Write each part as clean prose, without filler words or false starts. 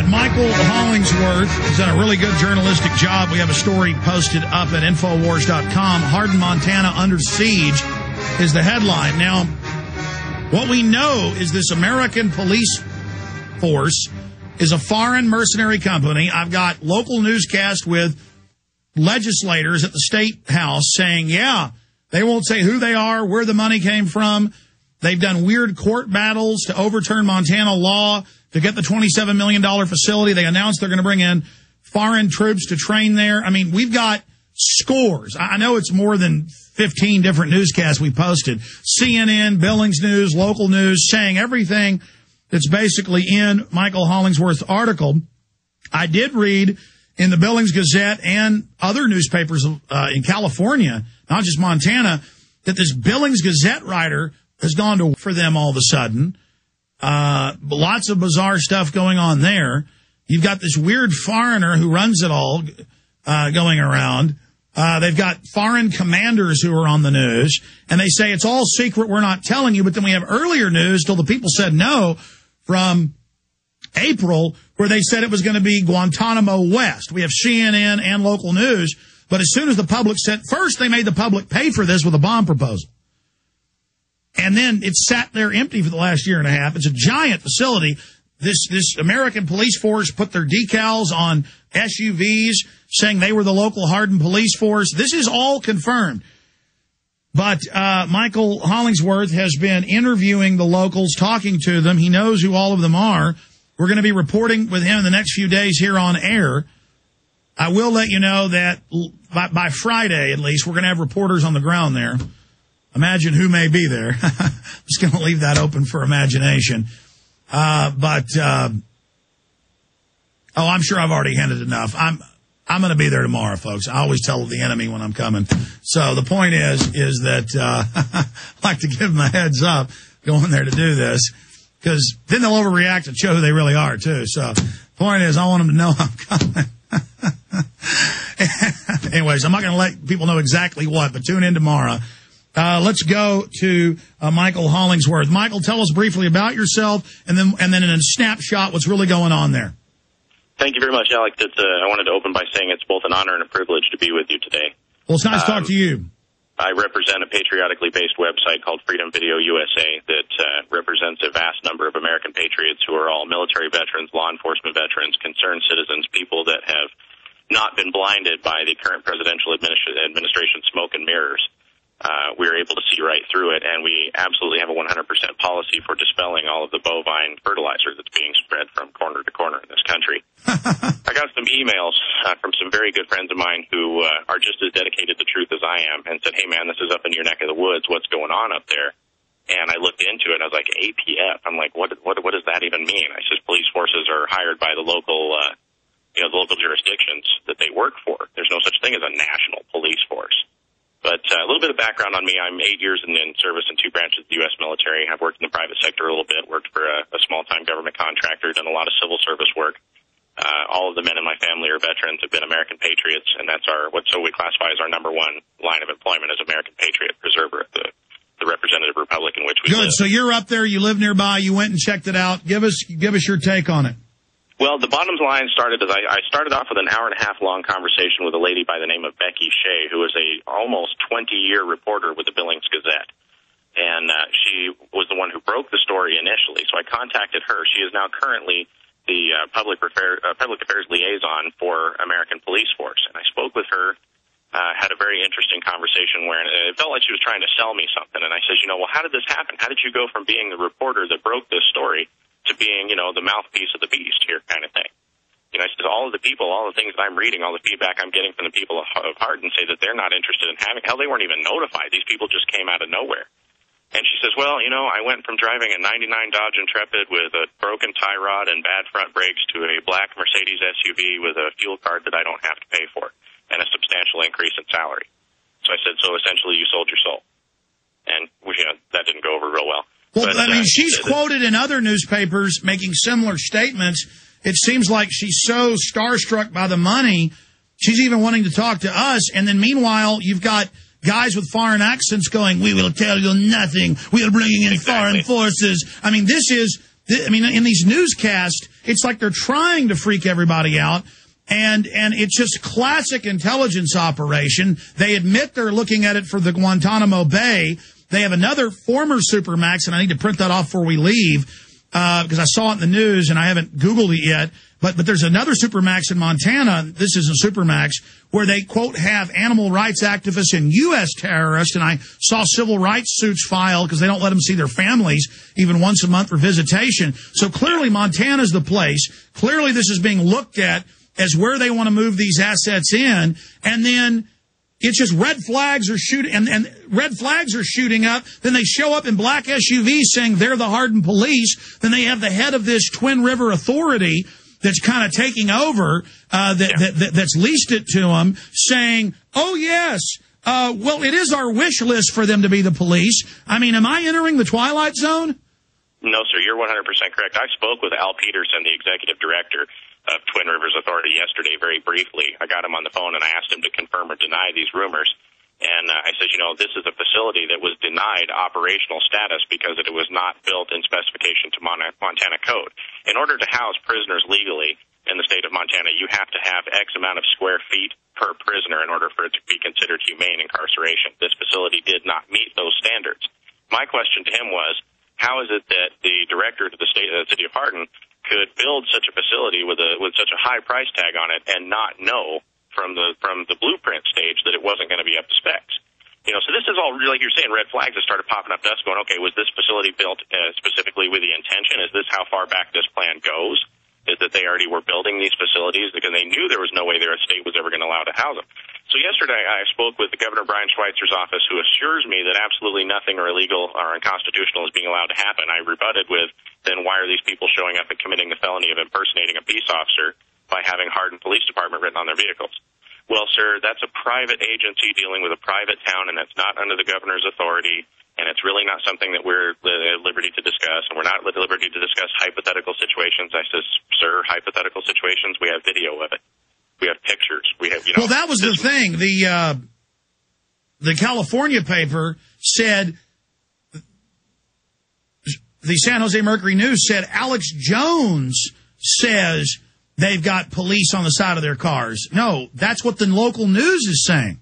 Michael Hollingsworth has done a really good journalistic job. We have a story posted up at Infowars.com. Hardin, Montana under siege is the headline. Now, what we know is this American police force is a foreign mercenary company. I've got local newscast with legislators at the state house saying, yeah, they won't say who they are, where the money came from. They've done weird court battles to overturn Montana law to get the $27 million facility. They announced they're going to bring in foreign troops to train there. I mean, we've got scores. I know it's more than 15 different newscasts we posted. CNN, Billings News, local news, saying everything that's basically in Michael Hollingsworth's article. I did read in the Billings Gazette and other newspapers in California, not just Montana, that this Billings Gazette writer has gone to for them all of a sudden. Lots of bizarre stuff going on there. You've got this weird foreigner who runs it all going around. They've got foreign commanders who are on the news, and they say it's all secret, we're not telling you. But then we have earlier news till the people said no from April, where they said it was going to be Guantanamo West. We have CNN and local news, but as soon as the public said, first they made the public pay for this with a bomb proposal. And then it sat there empty for the last year and a half. It's a giant facility. This American police force put their decals on SUVs saying they were the local Hardin police force. This is all confirmed. But Michael Hollingsworth has been interviewing the locals, talking to them. He knows who all of them are. We're going to be reporting with him in the next few days here on air. I will let you know that by Friday, at least, we're going to have reporters on the ground there. Imagine who may be there. I'm just going to leave that open for imagination. I'm sure I've already hinted enough. I'm going to be there tomorrow, folks. I always tell the enemy when I'm coming. So the point is that I like to give them a heads up going there to do this, because then they'll overreact and show who they really are, too. So the point is I want them to know I'm coming. Anyways, I'm not going to let people know exactly what, but tune in tomorrow. Let's go to Michael Hollingsworth. Michael, tell us briefly about yourself, and then in a snapshot, what's really going on there. Thank you very much, Alex. I wanted to open by saying it's both an honor and a privilege to be with you today. Well, it's nice to talk to you. I represent a patriotically based website called Freedom Video USA that represents a vast number of American patriots who are all military veterans, law enforcement veterans, concerned citizens, people that have not been blinded by the current presidential administration's smoke and mirrors. We're able to see right through it, and we absolutely have a 100% policy for dispelling all of the bovine fertilizer that's being spread from corner to corner in this country. I got some emails from some very good friends of mine who are just as dedicated to truth as I am, and said, hey, man, this is up in your neck of the woods. What's going on up there? And I looked into it, and I was like, APF? I'm like, what does that even mean? I says, police forces are hired by the local the local jurisdictions that they work for. There's no such thing as a national police force. But a little bit of background on me. I'm 8 years in service in 2 branches of the U.S. military. I've worked in the private sector a little bit, worked for a small-time government contractor, done a lot of civil service work. All of the men in my family are veterans, have been American patriots, and that's what we classify as our number one line of employment as American patriot, preserver of the representative republic in which we live. Good. So you're up there, you live nearby, you went and checked it out. Give us your take on it. Well, the bottom line started as I started off with an hour-and-a-half long conversation with a lady by the name of Becky Shea, who is a almost 20-year reporter with the Billings Gazette. And she was the one who broke the story initially. So I contacted her. She is now currently the public affairs liaison for American Police Force. And I spoke with her, had a very interesting conversation where it felt like she was trying to sell me something. And I said, well, how did this happen? How did you go from being the reporter that broke this story to being, the mouthpiece of the beast here kind of thing? I said, all of the people, all the things that I'm reading, all the feedback I'm getting from the people of Hardin say that they're not interested in having, hell, they weren't even notified. These people just came out of nowhere. And she says, well, I went from driving a 99 Dodge Intrepid with a broken tie rod and bad front brakes to a black Mercedes SUV with a fuel card that I don't have to pay for and a substantial increase in salary. So I said, so essentially you sold your soul. And, that didn't go over real well. Well, but, she's quoted in other newspapers making similar statements. It seems like she's so starstruck by the money, she's even wanting to talk to us. And then meanwhile, you've got guys with foreign accents going, we will tell you nothing. We are bringing in foreign forces. In these newscasts, it's like they're trying to freak everybody out. And it's just classic intelligence operation. They admit they're looking at it for the Guantanamo Bay. They have another former Supermax, and I need to print that off before we leave, because I saw it in the news and I haven't Googled it yet. But there's another Supermax in Montana. This isn't Supermax, where they, quote, have animal rights activists and U.S. terrorists. And I saw civil rights suits filed because they don't let them see their families even once a month for visitation. So clearly Montana's the place. Clearly this is being looked at as where they want to move these assets in. And then it's just red flags are shooting, and red flags are shooting up. Then they show up in black SUVs saying they're the Hardin police. Then they have the head of this Twin River Authority that's kind of taking over, that's leased it to them, saying, oh, yes, well, it is our wish list for them to be the police. I mean, am I entering the Twilight Zone? No, sir, you're 100% correct. I spoke with Al Peterson, the executive director of Twin Rivers Authority, yesterday very briefly. I got him on the phone and I asked him to confirm or deny these rumors. And I said, you know, this is a facility that was denied operational status because it was not built in specification to Montana code. In order to house prisoners legally in the state of Montana, you have to have X amount of square feet per prisoner in order for it to be considered humane incarceration. This facility did not meet those standards. My question to him was, how is it that the director of the city of Hardin could build such a facility with such a high price tag on it and not know from the blueprint stage that it wasn't going to be up to specs? You know, so this is all really, like you're saying, red flags that started popping up to us going, okay, was this facility built specifically with the intention? Is this how far back this plan goes? Is that they already were building these facilities because they knew there was no way their state was ever going to allow to house them? So yesterday I spoke with the Governor Brian Schweitzer's office, who assures me that absolutely nothing or illegal or unconstitutional is being allowed to happen. I rebutted with, then why are these people showing up and committing the felony of impersonating a peace officer by having Hardin Police Department written on their vehicles? Well, sir, that's a private agency dealing with a private town, and that's not under the governor's authority, and it's really not something that we're at liberty to discuss, and we're not at liberty to discuss hypothetical situations. I says, sir, hypothetical situations, we have video of it. We have pictures. We have, you know. Well, that was the thing. The California paper said, the San Jose Mercury News said, Alex Jones says they've got police on the side of their cars. No, that's what the local news is saying.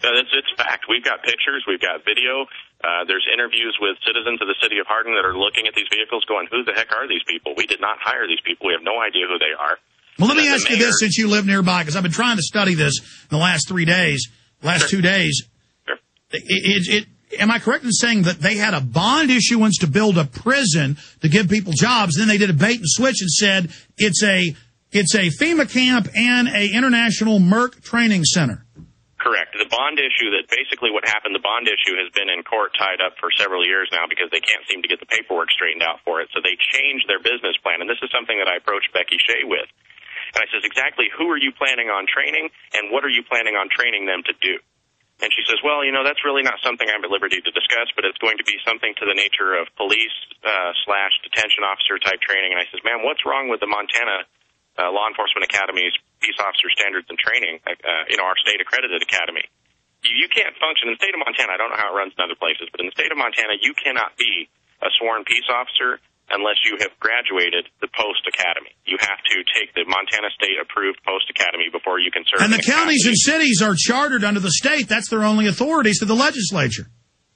It's fact. We've got pictures. We've got video. There's interviews with citizens of the city of Hardin that are looking at these vehicles going, who the heck are these people? We did not hire these people. We have no idea who they are. Well, let me ask you this, since you live nearby, because I've been trying to study this in the last 2 days. Sure. Am I correct in saying that they had a bond issuance to build a prison to give people jobs, then they did a bait and switch and said it's a FEMA camp and a international Merc training center? Correct. The bond issue, that basically what happened, the bond issue has been in court tied up for several years now because they can't seem to get the paperwork straightened out for it. So they changed their business plan, and this is something that I approached Becky Shea with. And I says, exactly who are you planning on training, and what are you planning on training them to do? And she says, well, you know, that's really not something I'm at liberty to discuss, but it's going to be something to the nature of police / detention officer type training. And I says, ma'am, what's wrong with the Montana Law Enforcement Academy's Peace Officer Standards and Training, our state accredited academy? You can't function in the state of Montana. I don't know how it runs in other places, but in the state of Montana, you cannot be a sworn peace officer unless you have graduated the post academy. You have to take the Montana State approved post academy before you can serve. And the counties and cities are chartered under the state. That's their only authorities to the legislature.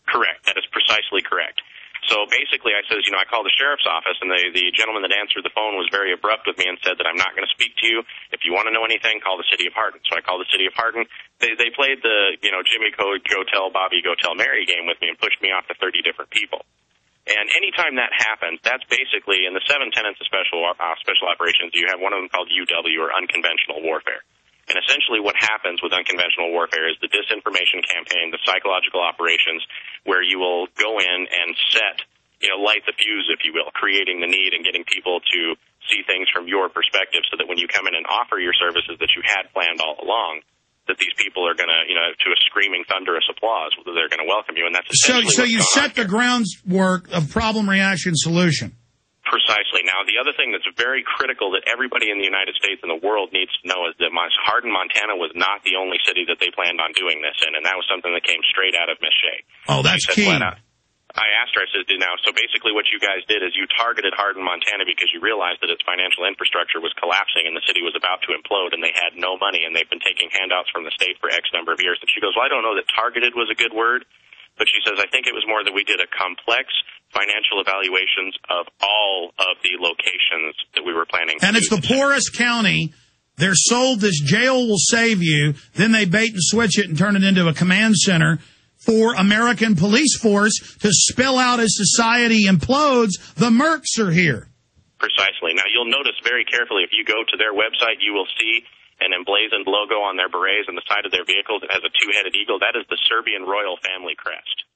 Correct. That is precisely correct. So basically, I says, I called the sheriff's office, and the gentleman that answered the phone was very abrupt with me and said that I'm not going to speak to you. If you want to know anything, call the city of Hardin. So I called the city of Hardin. They played the, Jimmy go tell Bobby, go tell Mary game with me and pushed me off to 30 different people. And anytime that happens, that's basically, in the 7 tenets of special operations, you have one of them called UW, or unconventional warfare. And essentially what happens with unconventional warfare is the disinformation campaign, the psychological operations, where you will go in and set, light the fuse, if you will, creating the need and getting people to see things from your perspective so that when you come in and offer your services that you had planned all along, that these people are going to, to a screaming, thunderous applause, they're going to welcome you. And that's essentially so you set the groundwork of problem, reaction, solution. Precisely. Now, the other thing that's very critical that everybody in the United States and the world needs to know is that Hardin, Montana was not the only city that they planned on doing this in, and that was something that came straight out of Miss Shea. Oh, that's key. I asked her, I said, now, so basically what you guys did is you targeted Hardin, Montana because you realized that its financial infrastructure was collapsing and the city was about to implode and they had no money and they've been taking handouts from the state for X number of years. And she goes, well, I don't know that targeted was a good word, but she says, I think it was more that we did a complex financial evaluations of all of the locations that we were planning. And it's the poorest county. They're sold this jail will save you. Then they bait and switch it and turn it into a command center for American police force to spill out as society implodes. The mercs are here. Precisely. Now, you'll notice very carefully, if you go to their website, you will see an emblazoned logo on their berets and the side of their vehicles. It has a two-headed eagle. That is the Serbian royal family crest.